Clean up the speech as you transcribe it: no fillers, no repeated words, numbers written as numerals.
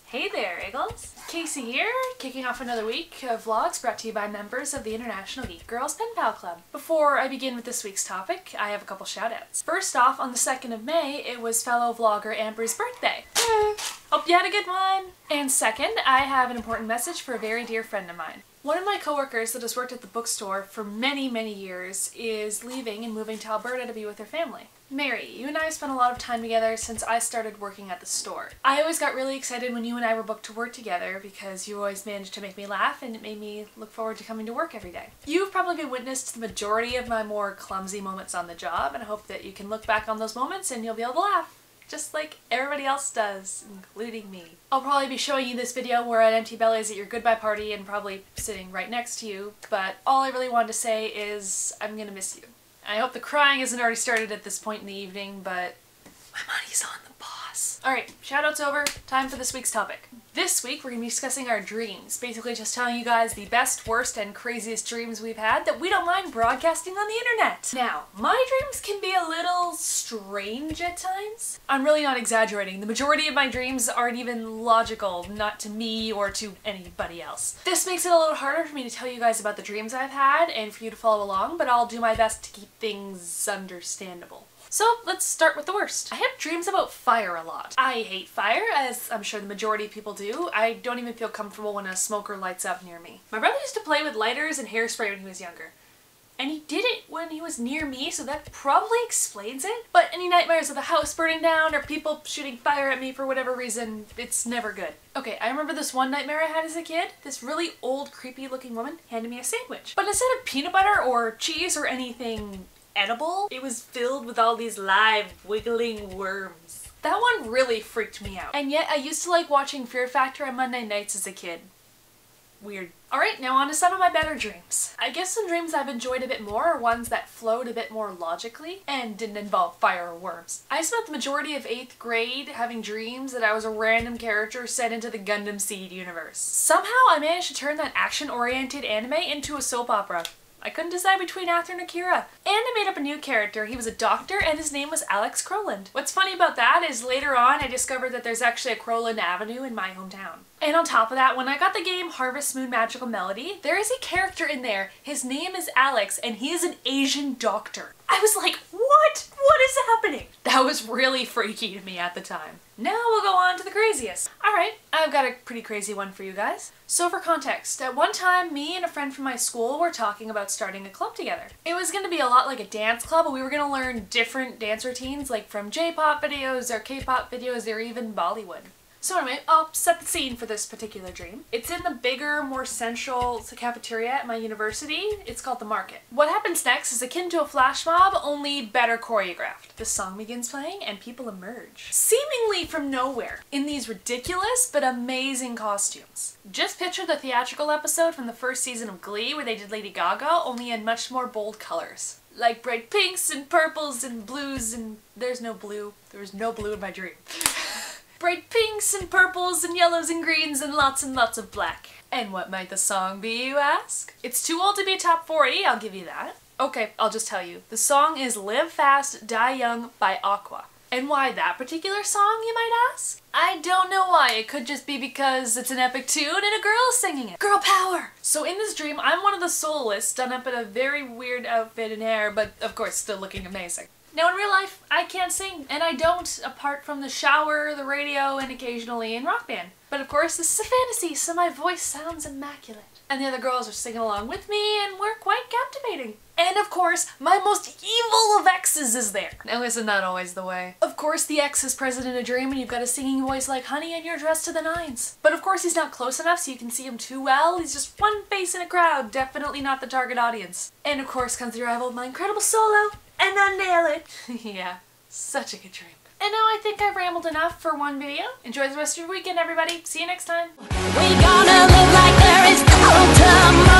Hey there, Eagles! Kacie here, kicking off another week of vlogs brought to you by members of the International Geek Girls Pen Pal Club. Before I begin with this week's topic, I have a couple shoutouts. First off, on the 2nd of May, it was fellow vlogger Amber's birthday. Hope you had a good one! And second, I have an important message for a very dear friend of mine. One of my coworkers that has worked at the bookstore for many, many years is leaving and moving to Alberta to be with her family. Mary, you and I have spent a lot of time together since I started working at the store. I always got really excited when you and I were booked to work together because you always managed to make me laugh and it made me look forward to coming to work every day. You've probably been witness to the majority of my more clumsy moments on the job, and I hope that you can look back on those moments and you'll be able to laugh. Just like everybody else does, including me. I'll probably be showing you this video where at Empty Bellies at your goodbye party and probably sitting right next to you, but all I really wanted to say is I'm gonna miss you. I hope the crying hasn't already started at this point in the evening, but my money's on the boss. Alright, shoutouts over, time for this week's topic. This week we're going to be discussing our dreams, basically just telling you guys the best, worst, and craziest dreams we've had that we don't mind broadcasting on the internet. Now, my dreams can be a little strange at times. I'm really not exaggerating. The majority of my dreams aren't even logical, not to me or to anybody else. This makes it a little harder for me to tell you guys about the dreams I've had and for you to follow along, but I'll do my best to keep things understandable. So let's start with the worst. I have dreams about fire a lot. I hate fire, as I'm sure the majority of people do. I don't even feel comfortable when a smoker lights up near me. My brother used to play with lighters and hairspray when he was younger. And he did it when he was near me, so that probably explains it. But any nightmares of the house burning down or people shooting fire at me for whatever reason, it's never good. Okay, I remember this one nightmare I had as a kid. This really old, creepy looking woman handed me a sandwich. But instead of peanut butter or cheese or anything edible, it was filled with all these live, wiggling worms. That one really freaked me out. And yet I used to like watching Fear Factor on Monday nights as a kid. Weird. Alright, now on to some of my better dreams. I guess some dreams I've enjoyed a bit more are ones that flowed a bit more logically and didn't involve fire or worms. I spent the majority of 8th grade having dreams that I was a random character sent into the Gundam Seed universe. Somehow I managed to turn that action-oriented anime into a soap opera. I couldn't decide between Arthur and Akira. And I made up a new character. He was a doctor and his name was Alex Crowland. What's funny about that is later on I discovered that there's actually a Crowland Avenue in my hometown. And on top of that, when I got the game Harvest Moon Magical Melody, there is a character in there. His name is Alex and he is an Asian doctor. I was like, what? What is happening? That was really freaky to me at the time. Now we'll go on to the craziest. Alright, I've got a pretty crazy one for you guys. So for context, at one time me and a friend from my school were talking about starting a club together. It was going to be a lot like a dance club, but we were going to learn different dance routines like from J-pop videos or K-pop videos or even Bollywood. So anyway, I'll set the scene for this particular dream. It's in the bigger, more central cafeteria at my university. It's called The Market. What happens next is akin to a flash mob, only better choreographed. The song begins playing and people emerge, seemingly from nowhere, in these ridiculous but amazing costumes. Just picture the theatrical episode from the first season of Glee where they did Lady Gaga, only in much more bold colors. Like bright pinks and purples and blues, and there's no blue. There was no blue in my dream. Bright pinks and purples and yellows and greens and lots of black. And what might the song be, you ask? It's too old to be top 40, I'll give you that. Okay, I'll just tell you. The song is Live Fast, Die Young by Aqua. And why that particular song, you might ask? I don't know why. It could just be because it's an epic tune and a girl is singing it. Girl power! So in this dream, I'm one of the soloists done up in a very weird outfit and hair, but of course still looking amazing. Now in real life, I can't sing, and I don't, apart from the shower, the radio, and occasionally in rock band. But of course, this is a fantasy, so my voice sounds immaculate. And the other girls are singing along with me, and we're quite captivating. And of course, my most evil of exes is there. Now isn't that always the way? Of course the ex is present in a dream and you've got a singing voice like honey and you're dressed to the nines. But of course he's not close enough so you can see him too well. He's just one face in a crowd, definitely not the target audience. And of course comes the arrival of my incredible solo. And I nail it. Yeah, such a good dream. And now I think I've rambled enough for one video. Enjoy the rest of your weekend, everybody. See you next time. We gonna live like there is no tomorrow.